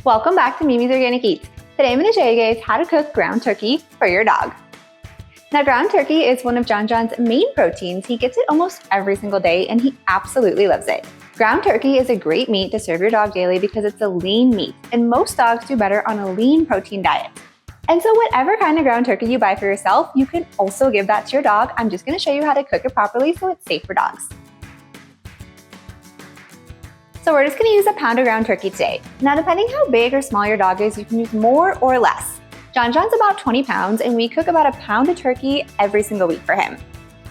Welcome back to Mimi's Organic Eats. Today I'm going to show you guys how to cook ground turkey for your dog. Now, ground turkey is one of John John's main proteins. He gets it almost every single day and he absolutely loves it. Ground turkey is a great meat to serve your dog daily because it's a lean meat, and most dogs do better on a lean protein diet. And so whatever kind of ground turkey you buy for yourself, you can also give that to your dog. I'm just going to show you how to cook it properly so it's safe for dogs. So we're just going to use a pound of ground turkey today. Now, depending how big or small your dog is, you can use more or less. John John's about 20 pounds, and we cook about a pound of turkey every single week for him.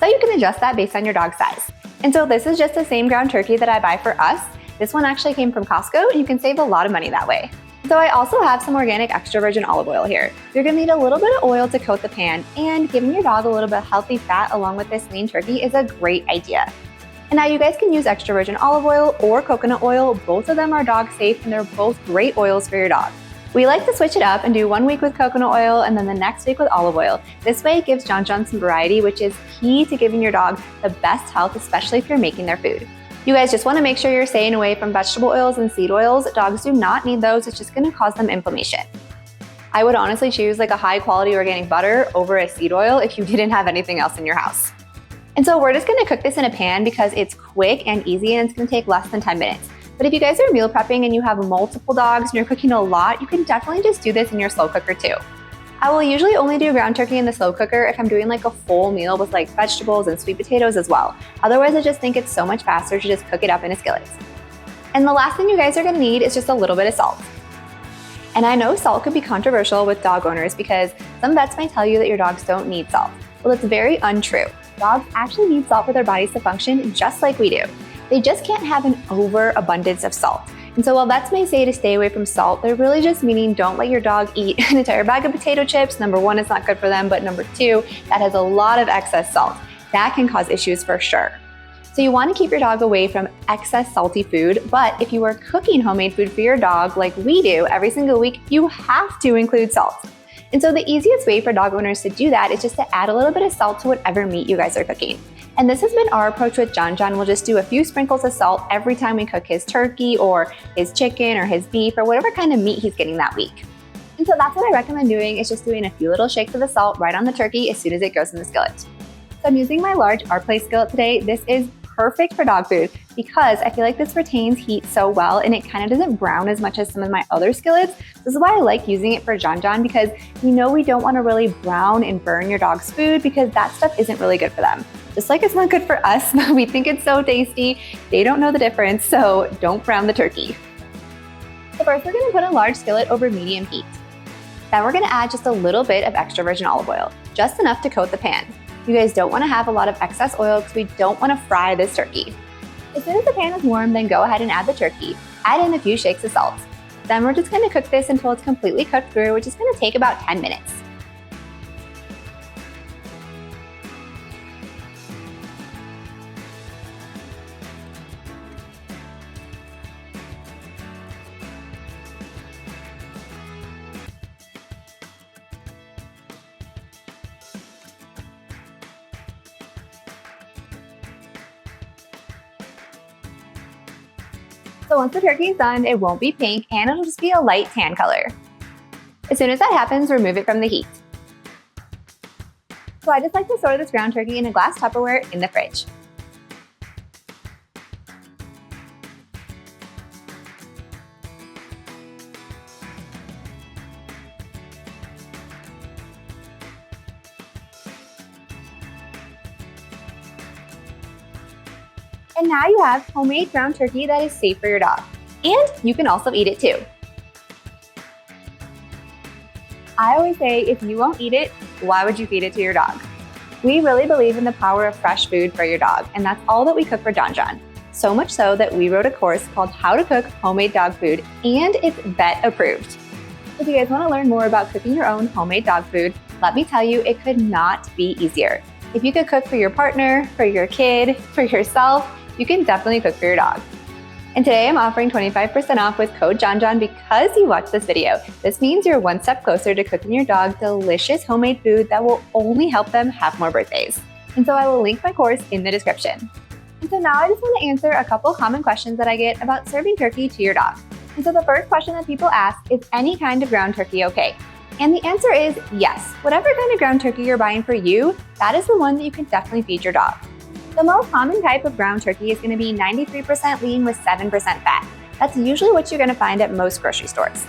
So you can adjust that based on your dog's size. And so this is just the same ground turkey that I buy for us. This one actually came from Costco, and you can save a lot of money that way. So I also have some organic extra virgin olive oil here. You're going to need a little bit of oil to coat the pan, and giving your dog a little bit of healthy fat along with this lean turkey is a great idea. And now you guys can use extra virgin olive oil or coconut oil. Both of them are dog safe and they're both great oils for your dog. We like to switch it up and do 1 week with coconut oil and then the next week with olive oil. This way it gives John John some variety, which is key to giving your dog the best health, especially if you're making their food. You guys just want to make sure you're staying away from vegetable oils and seed oils. Dogs do not need those. It's just going to cause them inflammation. I would honestly choose like a high quality organic butter over a seed oil if you didn't have anything else in your house. And so we're just going to cook this in a pan because it's quick and easy and it's going to take less than 10 minutes. But if you guys are meal prepping and you have multiple dogs and you're cooking a lot, you can definitely just do this in your slow cooker too. I will usually only do ground turkey in the slow cooker if I'm doing like a full meal with like vegetables and sweet potatoes as well. Otherwise, I just think it's so much faster to just cook it up in a skillet. And the last thing you guys are going to need is just a little bit of salt. And I know salt could be controversial with dog owners because some vets might tell you that your dogs don't need salt. Well, it's very untrue. Dogs actually need salt for their bodies to function just like we do. They just can't have an overabundance of salt. And so while vets may say to stay away from salt, they're really just meaning don't let your dog eat an entire bag of potato chips. Number one, it's not good for them, but number two, that has a lot of excess salt. That can cause issues for sure. So you want to keep your dog away from excess salty food, but if you are cooking homemade food for your dog like we do every single week, you have to include salt. And so the easiest way for dog owners to do that is just to add a little bit of salt to whatever meat you guys are cooking. And this has been our approach with John John. We'll just do a few sprinkles of salt every time we cook his turkey or his chicken or his beef or whatever kind of meat he's getting that week. And so that's what I recommend doing, is just doing a few little shakes of the salt right on the turkey as soon as it goes in the skillet. So I'm using my large R-Play skillet today. This is perfect for dog food because I feel like this retains heat so well and it kind of doesn't brown as much as some of my other skillets. This is why I like using it for John John, because we don't want to really brown and burn your dog's food because that stuff isn't really good for them. Just like it's not good for us, but we think it's so tasty. They don't know the difference, so don't brown the turkey. So first we're going to put a large skillet over medium heat. Then we're going to add just a little bit of extra virgin olive oil, just enough to coat the pan. You guys don't want to have a lot of excess oil because we don't want to fry this turkey. As soon as the pan is warm, then go ahead and add the turkey. Add in a few shakes of salt. Then we're just going to cook this until it's completely cooked through, which is going to take about 10 minutes. So once the turkey is done, it won't be pink and it'll just be a light tan color. As soon as that happens, remove it from the heat. So I just like to store this ground turkey in a glass Tupperware in the fridge. And now you have homemade ground turkey that is safe for your dog. And you can also eat it too. I always say, if you won't eat it, why would you feed it to your dog? We really believe in the power of fresh food for your dog, and that's all that we cook for John John. So much so that we wrote a course called How to Cook Homemade Dog Food, and it's vet approved. If you guys want to learn more about cooking your own homemade dog food, let me tell you, it could not be easier. If you could cook for your partner, for your kid, for yourself, you can definitely cook for your dog. And today I'm offering 25% off with code JOHNJOHN because you watched this video. This means you're one step closer to cooking your dog delicious homemade food that will only help them have more birthdays. And so I will link my course in the description. And so now I just want to answer a couple common questions that I get about serving turkey to your dog. And so the first question that people ask is any kind of ground turkey okay? And the answer is yes. Whatever kind of ground turkey you're buying for you, that is the one that you can definitely feed your dog. The most common type of ground turkey is going to be 93% lean with 7% fat. That's usually what you're going to find at most grocery stores.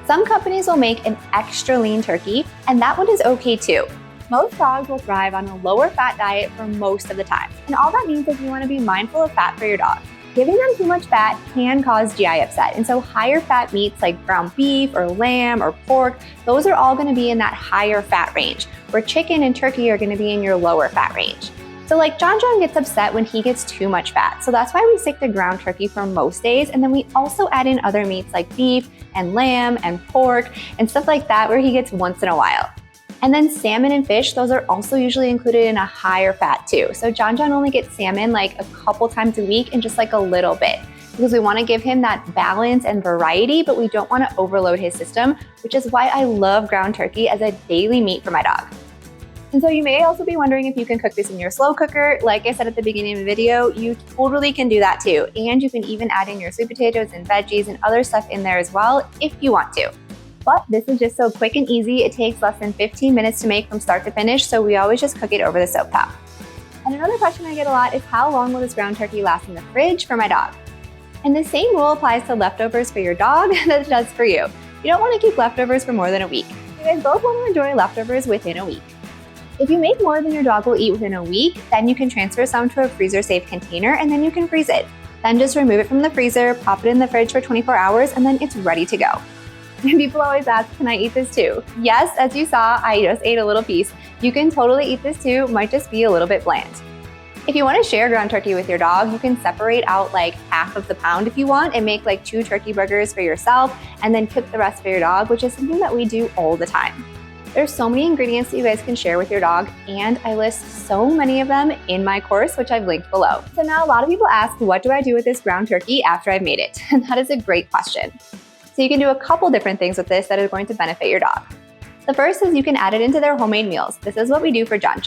Some companies will make an extra lean turkey, and that one is okay too. Most dogs will thrive on a lower fat diet for most of the time. And all that means is you want to be mindful of fat for your dog. Giving them too much fat can cause GI upset, and so higher fat meats like ground beef or lamb or pork, those are all going to be in that higher fat range, where chicken and turkey are going to be in your lower fat range. So like John gets upset when he gets too much fat, so that's why we stick to ground turkey for most days, and then we also add in other meats like beef and lamb and pork and stuff like that where he gets once in a while. And then salmon and fish, those are also usually included in a higher fat too. So John only gets salmon like a couple times a week and just like a little bit, because we want to give him that balance and variety, but we don't want to overload his system, which is why I love ground turkey as a daily meat for my dog. And so you may also be wondering if you can cook this in your slow cooker. Like I said at the beginning of the video, you totally can do that too. And you can even add in your sweet potatoes and veggies and other stuff in there as well if you want to. But this is just so quick and easy. It takes less than 15 minutes to make from start to finish, so we always just cook it over the stovetop. And another question I get a lot is how long will this ground turkey last in the fridge for my dog? And the same rule applies to leftovers for your dog that it does for you. You don't want to keep leftovers for more than a week. You guys both want to enjoy leftovers within a week. If you make more than your dog will eat within a week, then you can transfer some to a freezer-safe container and then you can freeze it. Then just remove it from the freezer, pop it in the fridge for 24 hours, and then it's ready to go. And people always ask, can I eat this too? Yes, as you saw, I just ate a little piece. You can totally eat this too, might just be a little bit bland. If you want to share ground turkey with your dog, you can separate out like half of the pound if you want and make like 2 turkey burgers for yourself and then cook the rest for your dog, which is something that we do all the time. There's so many ingredients that you guys can share with your dog, and I list so many of them in my course, which I've linked below. So now a lot of people ask, what do I do with this ground turkey after I've made it? And that is a great question. So you can do a couple different things with this that are going to benefit your dog. The first is you can add it into their homemade meals. This is what we do for John.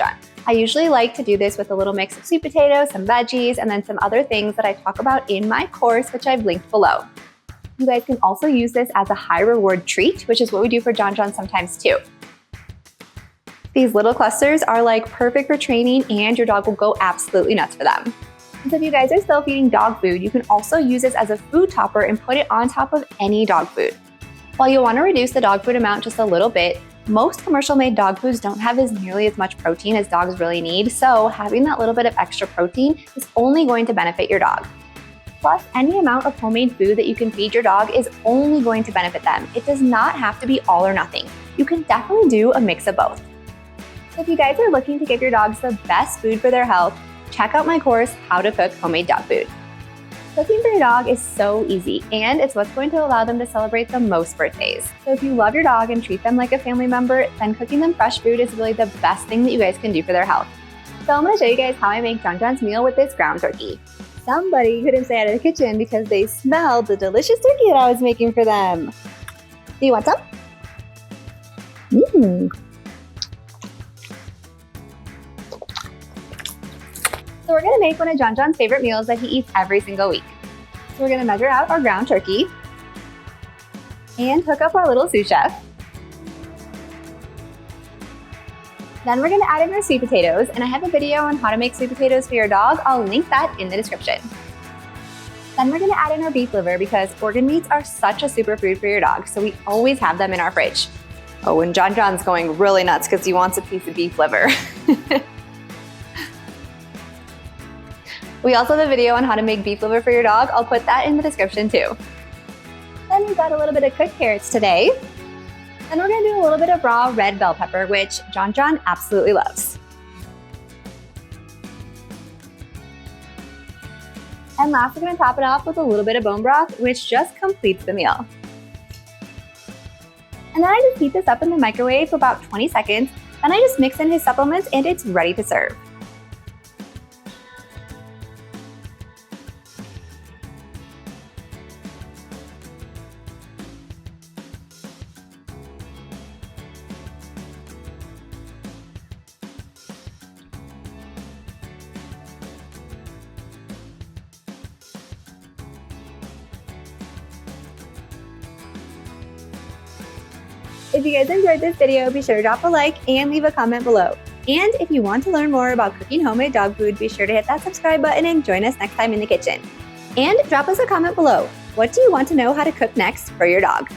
I usually like to do this with a little mix of sweet potatoes, some veggies, and then some other things that I talk about in my course, which I've linked below. You guys can also use this as a high reward treat, which is what we do for John sometimes too. These little clusters are like perfect for training, and your dog will go absolutely nuts for them. And so if you guys are still feeding dog food, you can also use this as a food topper and put it on top of any dog food. While you'll want to reduce the dog food amount just a little bit, most commercial-made dog foods don't have nearly as much protein as dogs really need, so having that little bit of extra protein is only going to benefit your dog. Plus, any amount of homemade food that you can feed your dog is only going to benefit them. It does not have to be all or nothing. You can definitely do a mix of both. So if you guys are looking to give your dogs the best food for their health, check out my course, How to Cook Homemade Dog Food. Cooking for your dog is so easy, and it's what's going to allow them to celebrate the most birthdays. So if you love your dog and treat them like a family member, then cooking them fresh food is really the best thing that you guys can do for their health. So I'm going to show you guys how I make John's meal with this ground turkey. Somebody couldn't stay out of the kitchen because they smelled the delicious turkey that I was making for them. Do you want some? So we're gonna make one of John's favorite meals that he eats every single week. So we're gonna measure out our ground turkey and hook up our little sous chef. Then we're gonna add in our sweet potatoes, and I have a video on how to make sweet potatoes for your dog. I'll link that in the description. Then we're gonna add in our beef liver because organ meats are such a superfood for your dog, so we always have them in our fridge. Oh, and John's going really nuts because he wants a piece of beef liver. We also have a video on how to make beef liver for your dog. I'll put that in the description too. Then we've got a little bit of cooked carrots today. Then we're gonna do a little bit of raw red bell pepper, which John absolutely loves. And last, we're gonna top it off with a little bit of bone broth, which just completes the meal. And then I just heat this up in the microwave for about 20 seconds. Then I just mix in his supplements and it's ready to serve. If you guys enjoyed this video, be sure to drop a like and leave a comment below. And if you want to learn more about cooking homemade dog food, be sure to hit that subscribe button and join us next time in the kitchen. And drop us a comment below. What do you want to know how to cook next for your dog?